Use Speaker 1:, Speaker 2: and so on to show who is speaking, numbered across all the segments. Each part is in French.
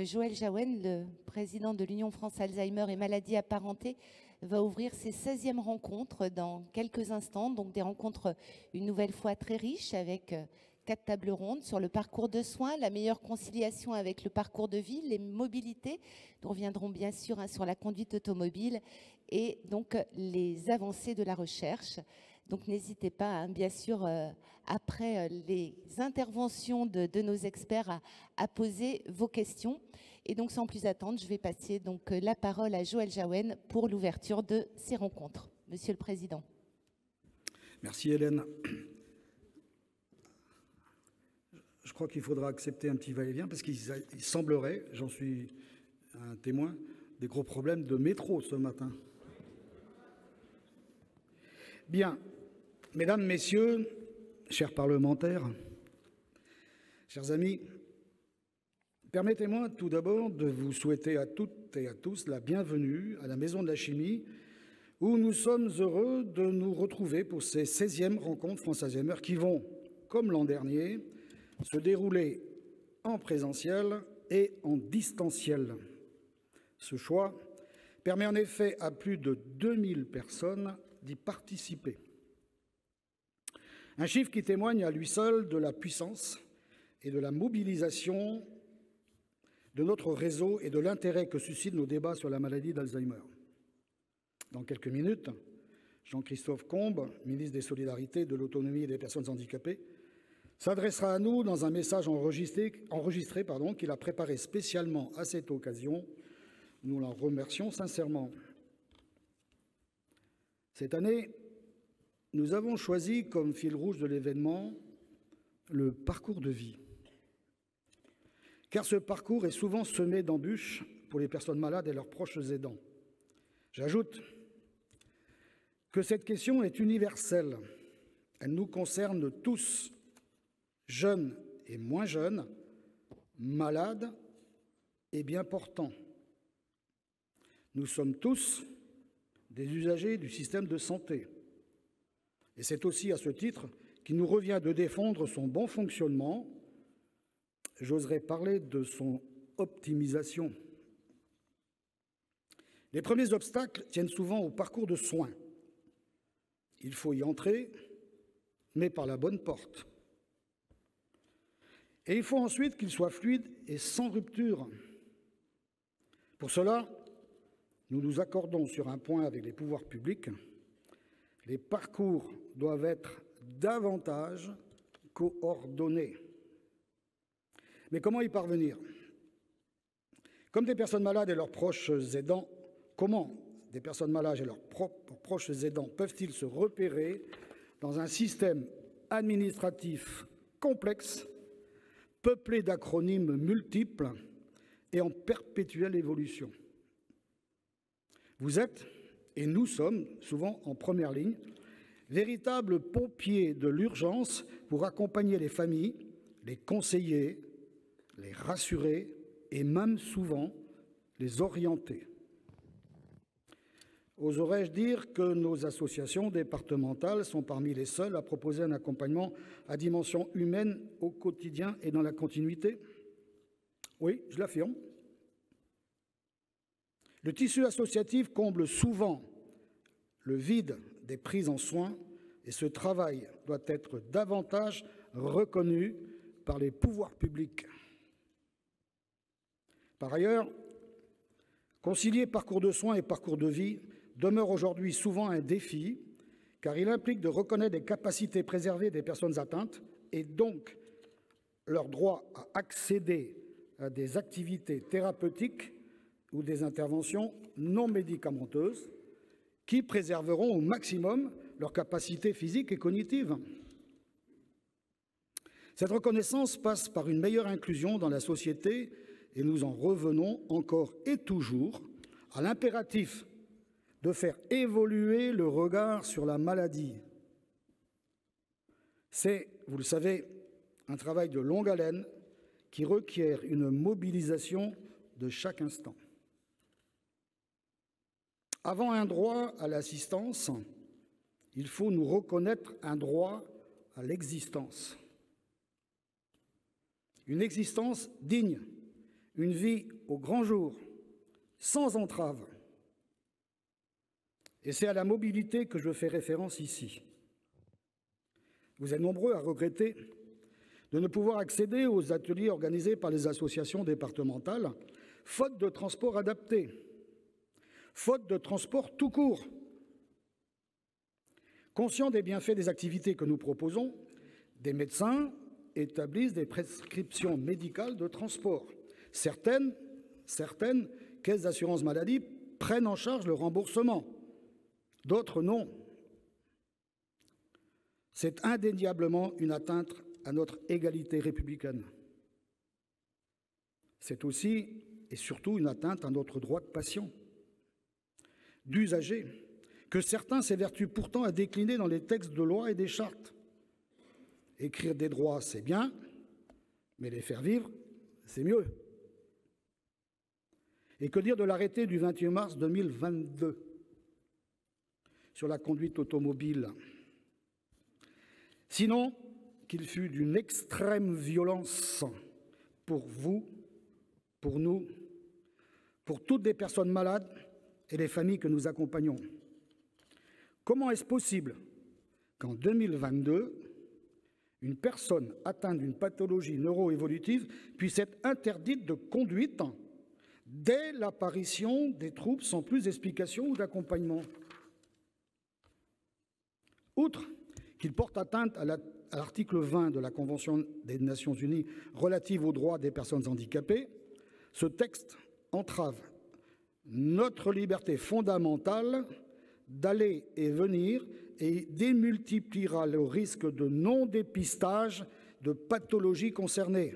Speaker 1: Joël Jaouen, le président de l'Union France Alzheimer et maladies apparentées, va ouvrir ses 16e rencontres dans quelques instants. Donc des rencontres une nouvelle fois très riches avec 4 tables rondes sur le parcours de soins, la meilleure conciliation avec le parcours de vie, les mobilités. Nous reviendrons bien sûr sur la conduite automobile et donc les avancées de la recherche. Donc n'hésitez pas, bien sûr, après les interventions de nos experts, à poser vos questions. Et donc sans plus attendre, je vais passer donc la parole à Joël Jaouen pour l'ouverture de ces rencontres. Monsieur le Président.
Speaker 2: Merci Hélène. Je crois qu'il faudra accepter un petit va-et-vient parce qu'il semblerait, j'en suis un témoin, des gros problèmes de métro ce matin. Bien, mesdames, messieurs, chers parlementaires, chers amis, permettez-moi tout d'abord de vous souhaiter à toutes et à tous la bienvenue à la Maison de la Chimie, où nous sommes heureux de nous retrouver pour ces 16e rencontres France Alzheimer qui vont, comme l'an dernier, se dérouler en présentiel et en distanciel. Ce choix permet en effet à plus de 2000 personnes d'y participer. Un chiffre qui témoigne à lui seul de la puissance et de la mobilisation de notre réseau et de l'intérêt que suscitent nos débats sur la maladie d'Alzheimer. Dans quelques minutes, Jean-Christophe Combe, ministre des Solidarités, de l'Autonomie et des Personnes handicapées, s'adressera à nous dans un message enregistré qu'il a préparé spécialement à cette occasion. Nous l'en remercions sincèrement. Cette année, nous avons choisi comme fil rouge de l'événement le parcours de vie. Car ce parcours est souvent semé d'embûches pour les personnes malades et leurs proches aidants. J'ajoute que cette question est universelle. Elle nous concerne tous, jeunes et moins jeunes, malades et bien portants. Nous sommes tous des usagers du système de santé. Et c'est aussi à ce titre qu'il nous revient de défendre son bon fonctionnement, j'oserais parler de son optimisation. Les premiers obstacles tiennent souvent au parcours de soins. Il faut y entrer, mais par la bonne porte. Et il faut ensuite qu'il soit fluide et sans rupture. Pour cela, nous nous accordons sur un point avec les pouvoirs publics. Les parcours doivent être davantage coordonnés. Mais comment y parvenir? Comment des personnes malades et leurs proches aidants peuvent-ils se repérer dans un système administratif complexe, peuplé d'acronymes multiples et en perpétuelle évolution? Vous êtes, et nous sommes souvent en première ligne, véritables pompiers de l'urgence pour accompagner les familles, les conseiller, les rassurer et même souvent les orienter. Oserais-je dire que nos associations départementales sont parmi les seules à proposer un accompagnement à dimension humaine au quotidien et dans la continuité? Oui, je l'affirme. Le tissu associatif comble souvent le vide des prises en soins et ce travail doit être davantage reconnu par les pouvoirs publics. Par ailleurs, concilier parcours de soins et parcours de vie demeure aujourd'hui souvent un défi, car il implique de reconnaître les capacités préservées des personnes atteintes et donc leur droit à accéder à des activités thérapeutiques ou des interventions non médicamenteuses qui préserveront au maximum leurs capacités physiques et cognitives. Cette reconnaissance passe par une meilleure inclusion dans la société et nous en revenons encore et toujours à l'impératif de faire évoluer le regard sur la maladie. C'est, vous le savez, un travail de longue haleine qui requiert une mobilisation de chaque instant. Avant un droit à l'assistance, il faut nous reconnaître un droit à l'existence. Une existence digne, une vie au grand jour, sans entrave. Et c'est à la mobilité que je fais référence ici. Vous êtes nombreux à regretter de ne pouvoir accéder aux ateliers organisés par les associations départementales, faute de transport adapté, faute de transport tout court. Conscients des bienfaits des activités que nous proposons, des médecins établissent des prescriptions médicales de transport. Certaines caisses d'assurance maladie prennent en charge le remboursement, d'autres non. C'est indéniablement une atteinte à notre égalité républicaine. C'est aussi et surtout une atteinte à notre droit de patient, d'usager, que certains s'évertuent pourtant à décliner dans les textes de loi et des chartes. Écrire des droits, c'est bien, mais les faire vivre, c'est mieux. Et que dire de l'arrêté du 28 mars 2022 sur la conduite automobile? Sinon qu'il fut d'une extrême violence pour vous, pour nous, pour toutes les personnes malades et les familles que nous accompagnons. Comment est-ce possible qu'en 2022, une personne atteinte d'une pathologie neuroévolutive puisse être interdite de conduite dès l'apparition des troubles sans plus d'explication ou d'accompagnement? Outre qu'il porte atteinte à l'article 20 de la Convention des Nations Unies relative aux droits des personnes handicapées, ce texte entrave notre liberté fondamentale d'aller et venir et démultipliera le risque de non-dépistage de pathologies concernées.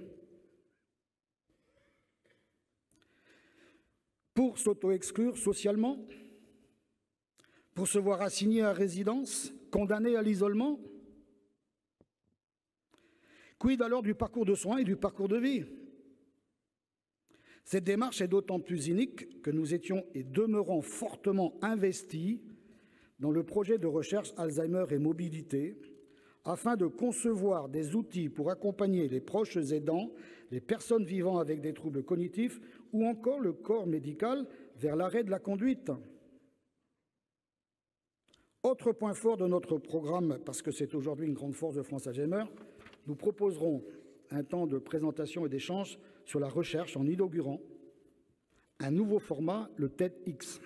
Speaker 2: Pour s'auto-exclure socialement, pour se voir assigné à résidence, condamné à l'isolement? Quid alors du parcours de soins et du parcours de vie? Cette démarche est d'autant plus inique que nous étions et demeurons fortement investis dans le projet de recherche Alzheimer et mobilité, afin de concevoir des outils pour accompagner les proches aidants, les personnes vivant avec des troubles cognitifs ou encore le corps médical vers l'arrêt de la conduite. Autre point fort de notre programme, parce que c'est aujourd'hui une grande force de France Alzheimer, nous proposerons un temps de présentation et d'échange sur la recherche en inaugurant un nouveau format, le TEDx.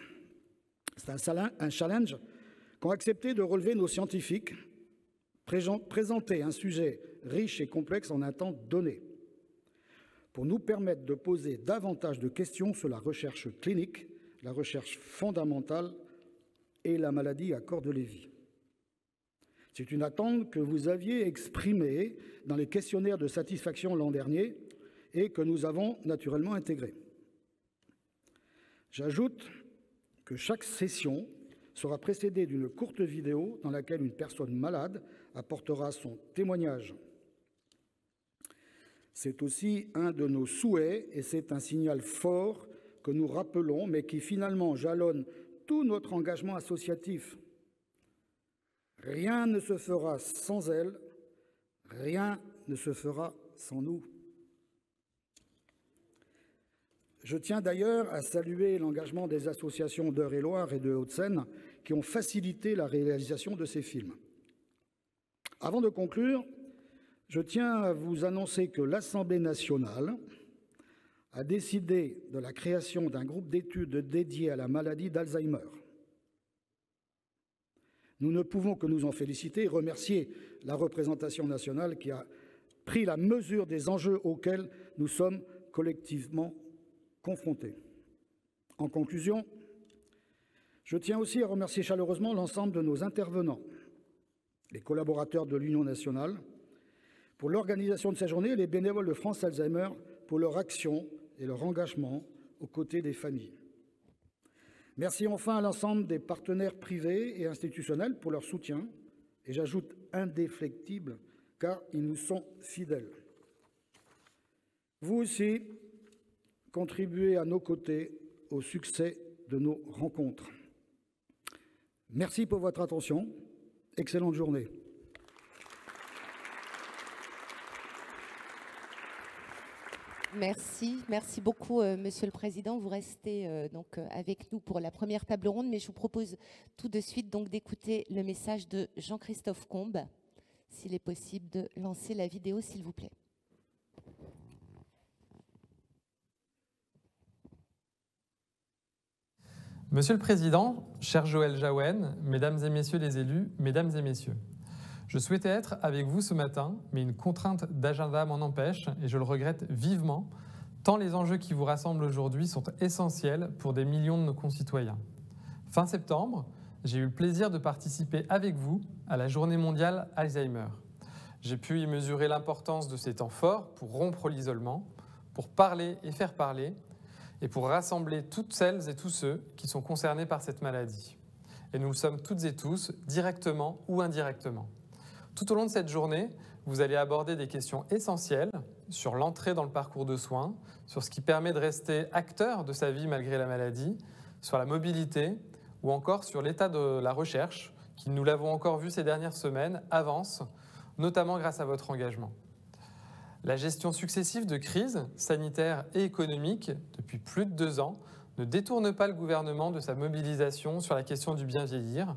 Speaker 2: C'est un challenge qu'ont accepté de relever nos scientifiques, présenter un sujet riche et complexe en un temps donné, pour nous permettre de poser davantage de questions sur la recherche clinique, la recherche fondamentale et la maladie à corps de Lévy. C'est une attente que vous aviez exprimée dans les questionnaires de satisfaction l'an dernier et que nous avons naturellement intégrée. J'ajoute que chaque session sera précédée d'une courte vidéo dans laquelle une personne malade apportera son témoignage. C'est aussi un de nos souhaits et c'est un signal fort que nous rappelons, mais qui finalement jalonne tout notre engagement associatif. Rien ne se fera sans elle, rien ne se fera sans nous. Je tiens d'ailleurs à saluer l'engagement des associations d'Eure-et-Loir et de Hauts-de-Seine qui ont facilité la réalisation de ces films. Avant de conclure, je tiens à vous annoncer que l'Assemblée nationale a décidé de la création d'un groupe d'études dédié à la maladie d'Alzheimer. Nous ne pouvons que nous en féliciter et remercier la représentation nationale qui a pris la mesure des enjeux auxquels nous sommes collectivement confrontés. En conclusion, je tiens aussi à remercier chaleureusement l'ensemble de nos intervenants, les collaborateurs de l'Union nationale, pour l'organisation de ces journées et les bénévoles de France Alzheimer pour leur action et leur engagement aux côtés des familles. Merci enfin à l'ensemble des partenaires privés et institutionnels pour leur soutien, et j'ajoute indéfectible, car ils nous sont fidèles. Vous aussi, contribuez à nos côtés au succès de nos rencontres. Merci pour votre attention. Excellente journée.
Speaker 1: Merci beaucoup, Monsieur le Président. Vous restez donc avec nous pour la première table ronde, mais je vous propose tout de suite donc d'écouter le message de Jean-Christophe Combe, s'il est possible de lancer la vidéo, s'il vous plaît.
Speaker 3: Monsieur le Président, cher Joël Jaouen, Mesdames et Messieurs les élus, Mesdames et Messieurs, je souhaitais être avec vous ce matin, mais une contrainte d'agenda m'en empêche et je le regrette vivement, tant les enjeux qui vous rassemblent aujourd'hui sont essentiels pour des millions de nos concitoyens. Fin septembre, j'ai eu le plaisir de participer avec vous à la Journée mondiale Alzheimer. J'ai pu y mesurer l'importance de ces temps forts pour rompre l'isolement, pour parler et faire parler, et pour rassembler toutes celles et tous ceux qui sont concernés par cette maladie. Et nous le sommes toutes et tous, directement ou indirectement. Tout au long de cette journée, vous allez aborder des questions essentielles sur l'entrée dans le parcours de soins, sur ce qui permet de rester acteur de sa vie malgré la maladie, sur la mobilité ou encore sur l'état de la recherche, qui, nous l'avons encore vu ces dernières semaines, avance, notamment grâce à votre engagement. La gestion successive de crises sanitaires et économiques depuis plus de 2 ans ne détourne pas le gouvernement de sa mobilisation sur la question du bien vieillir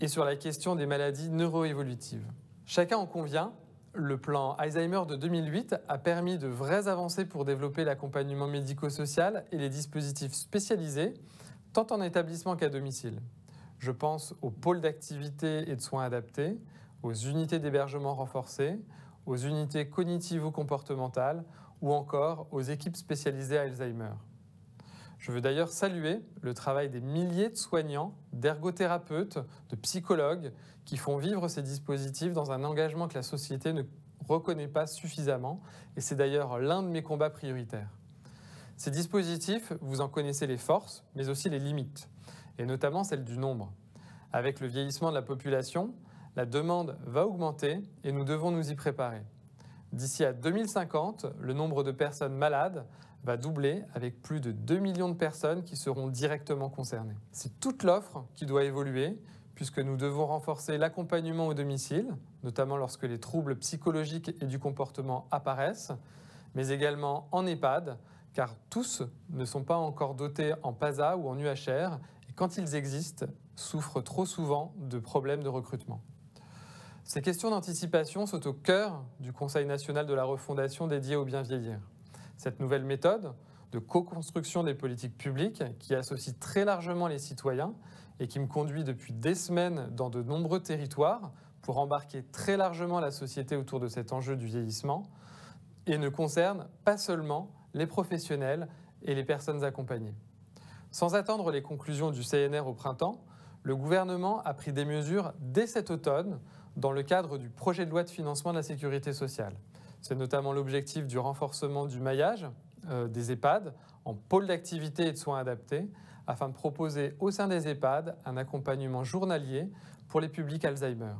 Speaker 3: et sur la question des maladies neuroévolutives. Chacun en convient, le plan Alzheimer de 2008 a permis de vraies avancées pour développer l'accompagnement médico-social et les dispositifs spécialisés, tant en établissement qu'à domicile. Je pense aux pôles d'activité et de soins adaptés, aux unités d'hébergement renforcées, aux unités cognitivo-comportementales ou encore aux équipes spécialisées à Alzheimer. Je veux d'ailleurs saluer le travail des milliers de soignants, d'ergothérapeutes, de psychologues qui font vivre ces dispositifs dans un engagement que la société ne reconnaît pas suffisamment, et c'est d'ailleurs l'un de mes combats prioritaires. Ces dispositifs, vous en connaissez les forces, mais aussi les limites, et notamment celle du nombre. Avec le vieillissement de la population, la demande va augmenter et nous devons nous y préparer. D'ici à 2050, le nombre de personnes malades va doubler avec plus de 2 millions de personnes qui seront directement concernées. C'est toute l'offre qui doit évoluer puisque nous devons renforcer l'accompagnement au domicile, notamment lorsque les troubles psychologiques et du comportement apparaissent, mais également en EHPAD, car tous ne sont pas encore dotés en PASA ou en UHR et quand ils existent, souffrent trop souvent de problèmes de recrutement. Ces questions d'anticipation sont au cœur du Conseil national de la refondation dédié au bien vieillir. Cette nouvelle méthode de co-construction des politiques publiques qui associe très largement les citoyens et qui me conduit depuis des semaines dans de nombreux territoires pour embarquer très largement la société autour de cet enjeu du vieillissement et ne concerne pas seulement les professionnels et les personnes accompagnées. Sans attendre les conclusions du CNR au printemps, le gouvernement a pris des mesures dès cet automne dans le cadre du projet de loi de financement de la sécurité sociale. C'est notamment l'objectif du renforcement du maillage des EHPAD en pôle d'activité et de soins adaptés afin de proposer au sein des EHPAD un accompagnement journalier pour les publics Alzheimer.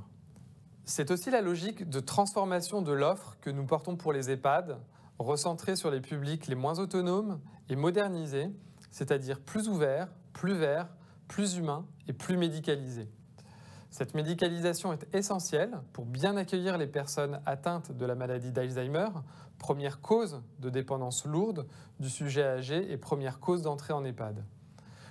Speaker 3: C'est aussi la logique de transformation de l'offre que nous portons pour les EHPAD, recentrée sur les publics les moins autonomes et modernisés, c'est-à-dire plus ouverts, plus verts, plus humains et plus médicalisés. Cette médicalisation est essentielle pour bien accueillir les personnes atteintes de la maladie d'Alzheimer, première cause de dépendance lourde du sujet âgé et première cause d'entrée en EHPAD.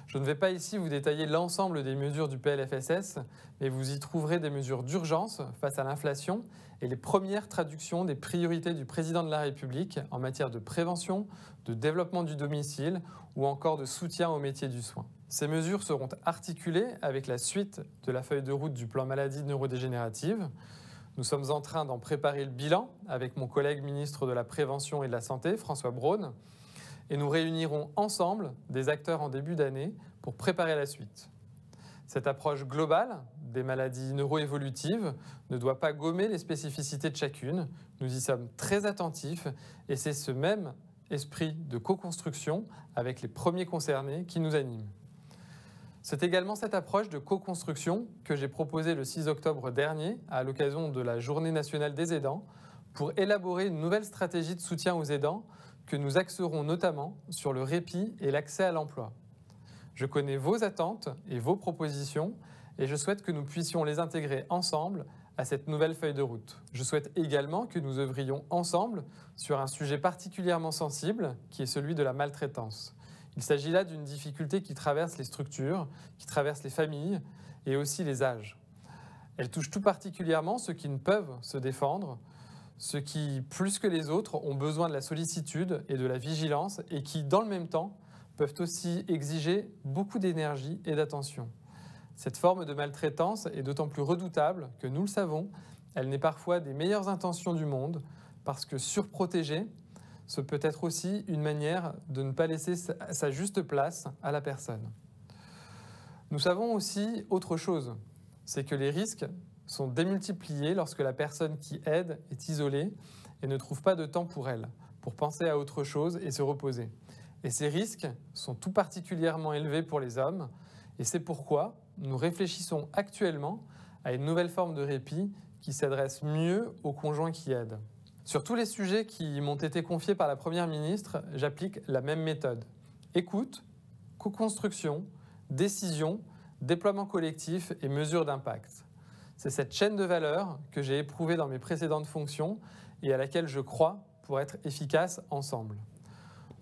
Speaker 3: Je ne vais pas ici vous détailler l'ensemble des mesures du PLFSS, mais vous y trouverez des mesures d'urgence face à l'inflation et les premières traductions des priorités du président de la République en matière de prévention, de développement du domicile ou encore de soutien aux métiers du soin. Ces mesures seront articulées avec la suite de la feuille de route du plan maladie neurodégénérative. Nous sommes en train d'en préparer le bilan avec mon collègue ministre de la Prévention et de la Santé, François Braun, et nous réunirons ensemble des acteurs en début d'année pour préparer la suite. Cette approche globale des maladies neuroévolutives ne doit pas gommer les spécificités de chacune. Nous y sommes très attentifs et c'est ce même esprit de co-construction avec les premiers concernés qui nous anime. C'est également cette approche de co-construction que j'ai proposée le 6 octobre dernier à l'occasion de la Journée nationale des aidants pour élaborer une nouvelle stratégie de soutien aux aidants que nous axerons notamment sur le répit et l'accès à l'emploi. Je connais vos attentes et vos propositions et je souhaite que nous puissions les intégrer ensemble à cette nouvelle feuille de route. Je souhaite également que nous œuvrions ensemble sur un sujet particulièrement sensible, qui est celui de la maltraitance. Il s'agit là d'une difficulté qui traverse les structures, qui traverse les familles et aussi les âges. Elle touche tout particulièrement ceux qui ne peuvent se défendre, ceux qui, plus que les autres, ont besoin de la sollicitude et de la vigilance et qui, dans le même temps, peuvent aussi exiger beaucoup d'énergie et d'attention. Cette forme de maltraitance est d'autant plus redoutable que, nous le savons, elle n'est parfois des meilleures intentions du monde, parce que surprotéger, ce peut être aussi une manière de ne pas laisser sa juste place à la personne. Nous savons aussi autre chose, c'est que les risques sont démultipliés lorsque la personne qui aide est isolée et ne trouve pas de temps pour elle, pour penser à autre chose et se reposer. Et ces risques sont tout particulièrement élevés pour les hommes, et c'est pourquoi nous réfléchissons actuellement à une nouvelle forme de répit qui s'adresse mieux aux conjoints qui aident. Sur tous les sujets qui m'ont été confiés par la Première ministre, j'applique la même méthode. Écoute, co-construction, décision, déploiement collectif et mesures d'impact. C'est cette chaîne de valeur que j'ai éprouvée dans mes précédentes fonctions et à laquelle je crois pour être efficace ensemble.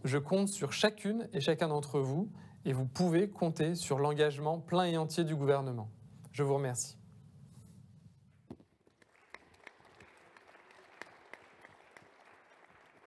Speaker 3: Je compte sur chacune et chacun d'entre vous et vous pouvez compter sur l'engagement plein et entier du gouvernement. Je vous remercie.